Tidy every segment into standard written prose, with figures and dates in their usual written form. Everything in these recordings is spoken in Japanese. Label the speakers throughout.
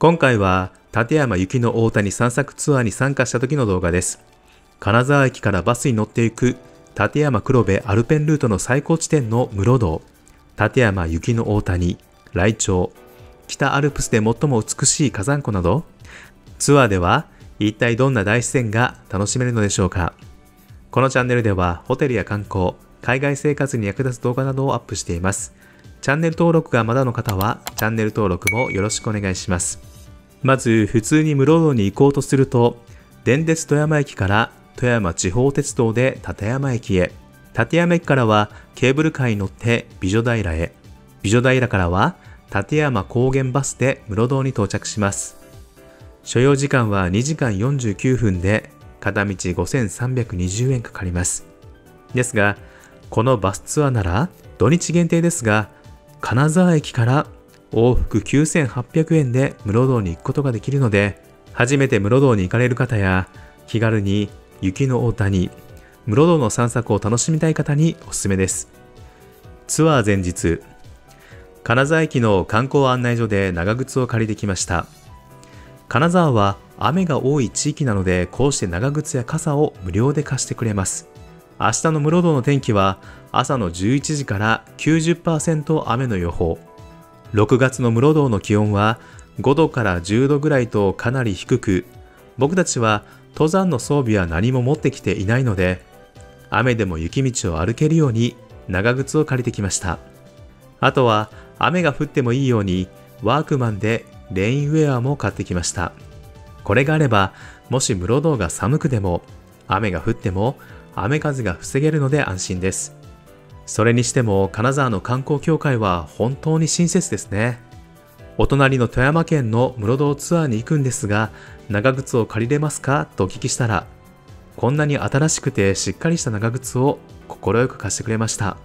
Speaker 1: 今回は立山雪の大谷散策ツアーに参加した時の動画です。金沢駅からバスに乗っていく立山黒部アルペンルートの最高地点の室堂、立山雪の大谷、来鳥、北アルプスで最も美しい火山湖など、ツアーでは一体どんな大自然が楽しめるのでしょうか。このチャンネルではホテルや観光、海外生活に役立つ動画などをアップしています。チャンネル登録がまだの方はチャンネル登録もよろしくお願いします。まず普通に室堂に行こうとすると、電鉄富山駅から富山地方鉄道で立山駅へ、立山駅からはケーブルカーに乗って美女平へ、美女平からは立山高原バスで室堂に到着します。所要時間は2時間49分で片道5320円かかります。ですが、このバスツアーなら土日限定ですが、金沢駅から往復9800円で室堂に行くことができるので、初めて室堂に行かれる方や気軽に雪の大谷、室堂の散策を楽しみたい方におすすめです。ツアー前日、金沢駅の観光案内所で長靴を借りてきました。金沢は雨が多い地域なので、こうして長靴や傘を無料で貸してくれます。明日の室堂の天気は朝の11時から 90% 雨の予報。6月の室堂の気温は5度から10度ぐらいとかなり低く、僕たちは登山の装備は何も持ってきていないので、雨でも雪道を歩けるように長靴を借りてきました。あとは雨が降ってもいいようにワークマンでレインウェアも買ってきました。これがあれば、もし室堂が寒くても雨が降っても雨風が防げるので安心です。それにしても金沢の観光協会は本当に親切ですね。お隣の富山県の室堂ツアーに行くんですが、長靴を借りれますかとお聞きしたら、こんなに新しくてしっかりした長靴を快く貸してくれました。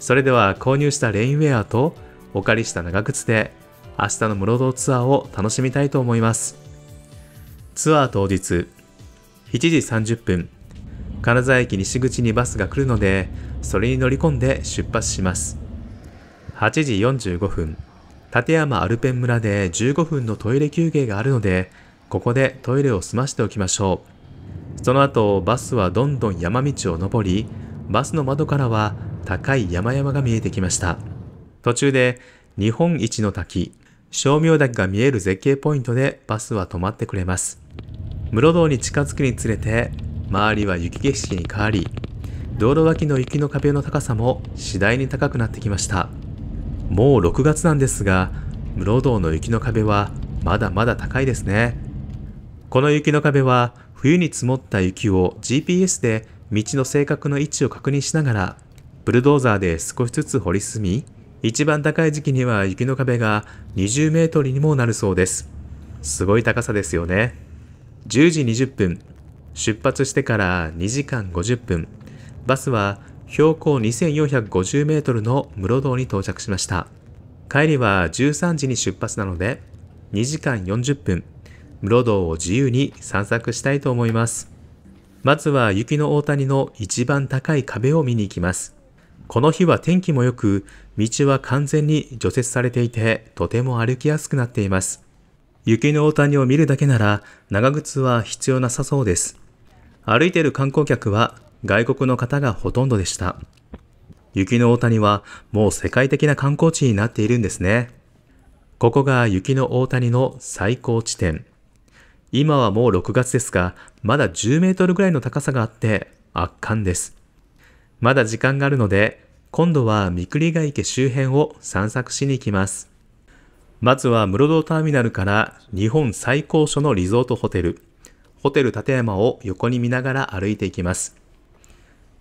Speaker 1: それでは購入したレインウェアとお借りした長靴で明日の室堂ツアーを楽しみたいと思います。ツアー当日、7時30分、金沢駅西口にバスが来るので、それに乗り込んで出発します。8時45分、立山アルペン村で15分のトイレ休憩があるので、ここでトイレを済ましておきましょう。その後、バスはどんどん山道を登り、バスの窓からは高い山々が見えてきました。途中で日本一の滝、称名滝が見える絶景ポイントでバスは止まってくれます。室堂に近づくにつれて、周りは雪景色に変わり、道路脇の雪の壁の高さも次第に高くなってきました。もう6月なんですが、室堂の雪の壁はまだまだ高いですね。この雪の壁は冬に積もった雪を GPS で道の正確な位置を確認しながら、ブルドーザーで少しずつ掘り進み、一番高い時期には雪の壁が20メートルにもなるそうです。すごい高さですよね。10時20分、出発してから2時間50分、バスは標高2450メートルの室堂に到着しました。帰りは13時に出発なので、2時間40分、室堂を自由に散策したいと思います。まずは雪の大谷の一番高い壁を見に行きます。この日は天気も良く、道は完全に除雪されていて、とても歩きやすくなっています。雪の大谷を見るだけなら、長靴は必要なさそうです。歩いている観光客は外国の方がほとんどでした。雪の大谷はもう世界的な観光地になっているんですね。ここが雪の大谷の最高地点。今はもう6月ですが、まだ10メートルぐらいの高さがあって圧巻です。まだ時間があるので、今度は三栗ヶ池周辺を散策しに行きます。まずは室堂ターミナルから日本最高所のリゾートホテル、ホテル立山を横に見ながら歩いていきます。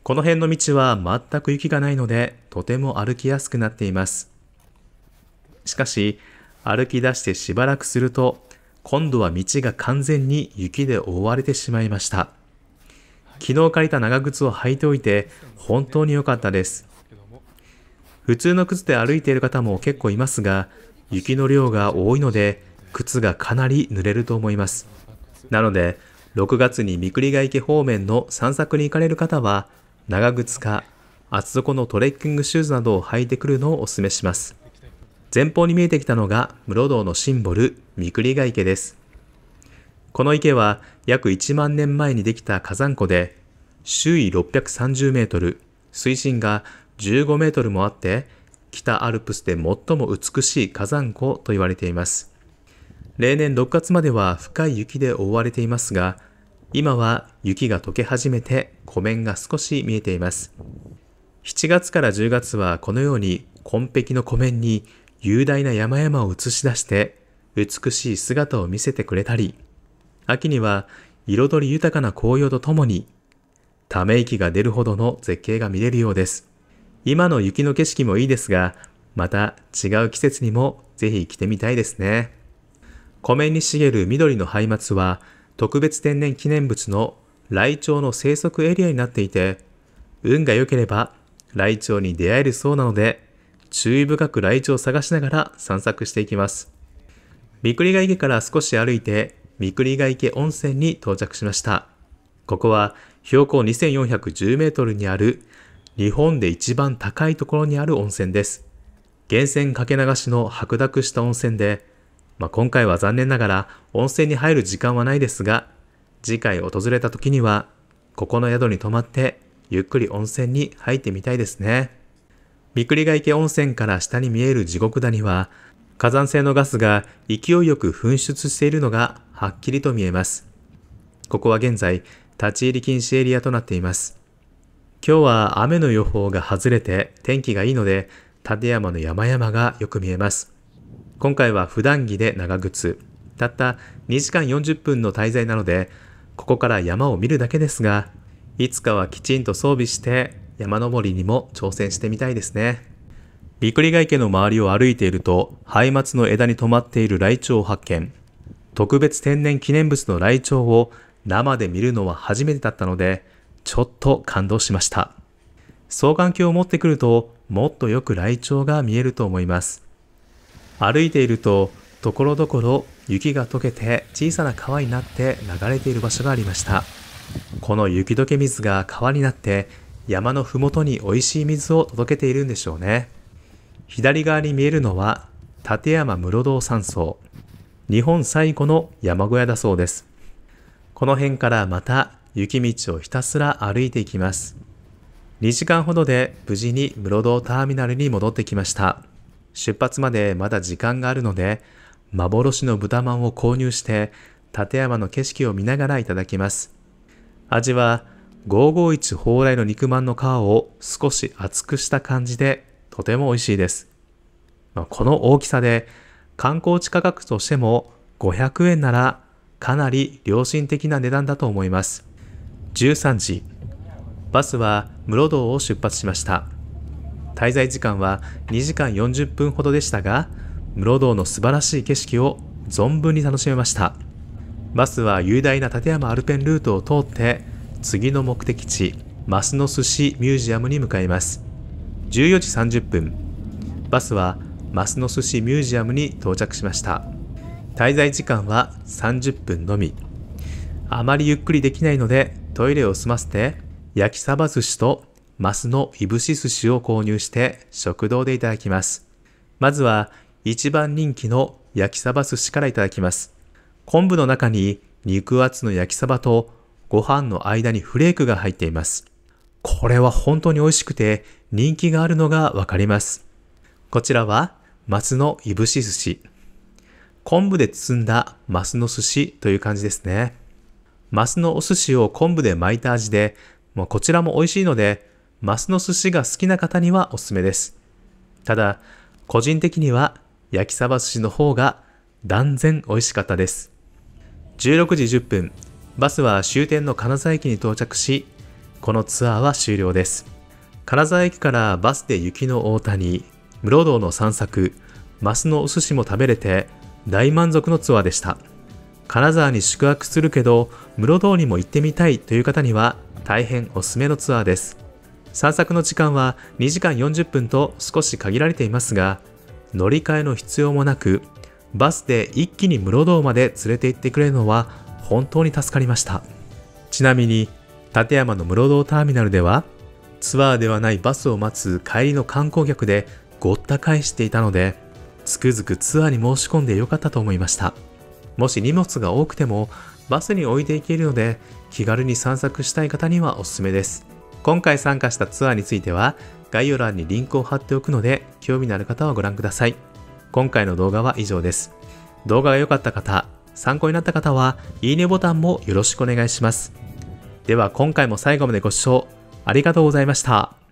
Speaker 1: この辺の道は全く雪がないので、とても歩きやすくなっています。しかし、歩き出してしばらくすると、今度は道が完全に雪で覆われてしまいました。昨日借りた長靴を履いておいて、本当に良かったです。普通の靴で歩いている方も結構いますが、雪の量が多いので、靴がかなり濡れると思います。なので、6月に三栗ヶ池方面の散策に行かれる方は、長靴か厚底のトレッキングシューズなどを履いてくるのをお勧めします。前方に見えてきたのが室堂のシンボル、御栗ヶ池です。この池は約1万年前にできた火山湖で、周囲630メートル、水深が15メートルもあって、北アルプスで最も美しい火山湖と言われています。例年6月までは深い雪で覆われていますが、今は雪が溶け始めて湖面が少し見えています。7月から10月はこのように紺碧の湖面に雄大な山々を映し出して美しい姿を見せてくれたり、秋には彩り豊かな紅葉とともにため息が出るほどの絶景が見れるようです。今の雪の景色もいいですが、また違う季節にもぜひ来てみたいですね。湖面に茂る緑のハイマツは特別天然記念物のライチョウの生息エリアになっていて、運が良ければライチョウに出会えるそうなので、注意深くライチョウを探しながら散策していきます。御栗ヶ池から少し歩いて御栗ヶ池温泉に到着しました。ここは標高2410メートルにある日本で一番高いところにある温泉です。源泉かけ流しの白濁した温泉で、今回は残念ながら温泉に入る時間はないですが、次回訪れた時にはここの宿に泊まってゆっくり温泉に入ってみたいですね。御栗ヶ池温泉から下に見える地獄谷は火山性のガスが勢いよく噴出しているのがはっきりと見えます。ここは現在立ち入り禁止エリアとなっています。今日は雨の予報が外れて天気がいいので、立山の山々がよく見えます。今回は普段着で長靴、たった2時間40分の滞在なので、ここから山を見るだけですが、いつかはきちんと装備して山登りにも挑戦してみたいですね。御栗ヶ池の周りを歩いていると、ハイマツの枝に止まっているライチョウを発見。特別天然記念物のライチョウを生で見るのは初めてだったので、ちょっと感動しました。双眼鏡を持ってくると、もっとよくライチョウが見えると思います。歩いていると、ところどころ雪が溶けて小さな川になって流れている場所がありました。この雪解け水が川になって、山のふもとに美味しい水を届けているんでしょうね。左側に見えるのは立山室堂山荘。日本最古の山小屋だそうです。この辺からまた雪道をひたすら歩いていきます。2時間ほどで無事に室堂ターミナルに戻ってきました。出発までまだ時間があるので、幻の豚まんを購入して立山の景色を見ながらいただきます。味は551蓬莱の肉まんの皮を少し厚くした感じでとても美味しいです。この大きさで観光地価格としても500円ならかなり良心的な値段だと思います。13時、バスは室堂を出発しました。滞在時間は2時間40分ほどでしたが、室堂の素晴らしい景色を存分に楽しめました。バスは雄大な立山アルペンルートを通って次の目的地増野寿司ミュージアムに向かいます。14時30分、バスは増野寿司ミュージアムに到着しました。滞在時間は30分のみ。あまりゆっくりできないのでトイレを済ませて焼きサバ寿司と増野いぶし寿司を購入して食堂でいただきます。まずは一番人気の焼きサバ寿司からいただきます。昆布の中に肉厚の焼きサバとご飯の間にフレークが入っています。これは本当に美味しくて人気があるのがわかります。こちらは増野いぶし寿司。昆布で包んだ増野寿司という感じですね。増野お寿司を昆布で巻いた味で、こちらも美味しいので、増野寿司が好きな方にはおすすめです。ただ、個人的には焼きサバ寿司の方が断然美味しかったです。16時10分、バスは終点の金沢駅に到着し、このツアーは終了です。金沢駅からバスで雪の大谷、室堂の散策、増野お寿司も食べれて大満足のツアーでした。金沢に宿泊するけど室堂にも行ってみたいという方には大変おすすめのツアーです。散策の時間は2時間40分と少し限られていますが、乗り換えの必要もなく、バスで一気に室堂まで連れて行ってくれるのは本当に助かりました。ちなみに立山の室堂ターミナルではツアーではないバスを待つ帰りの観光客でごった返していたので、つくづくツアーに申し込んでよかったと思いました。もし荷物が多くてもバスに置いていけるので、気軽に散策したい方にはおすすめです。今回参加したツアーについては概要欄にリンクを貼っておくので、興味のある方はご覧ください。今回の動画は以上です。動画が良かった方、参考になった方はいいねボタンもよろしくお願いします。では今回も最後までご視聴ありがとうございました。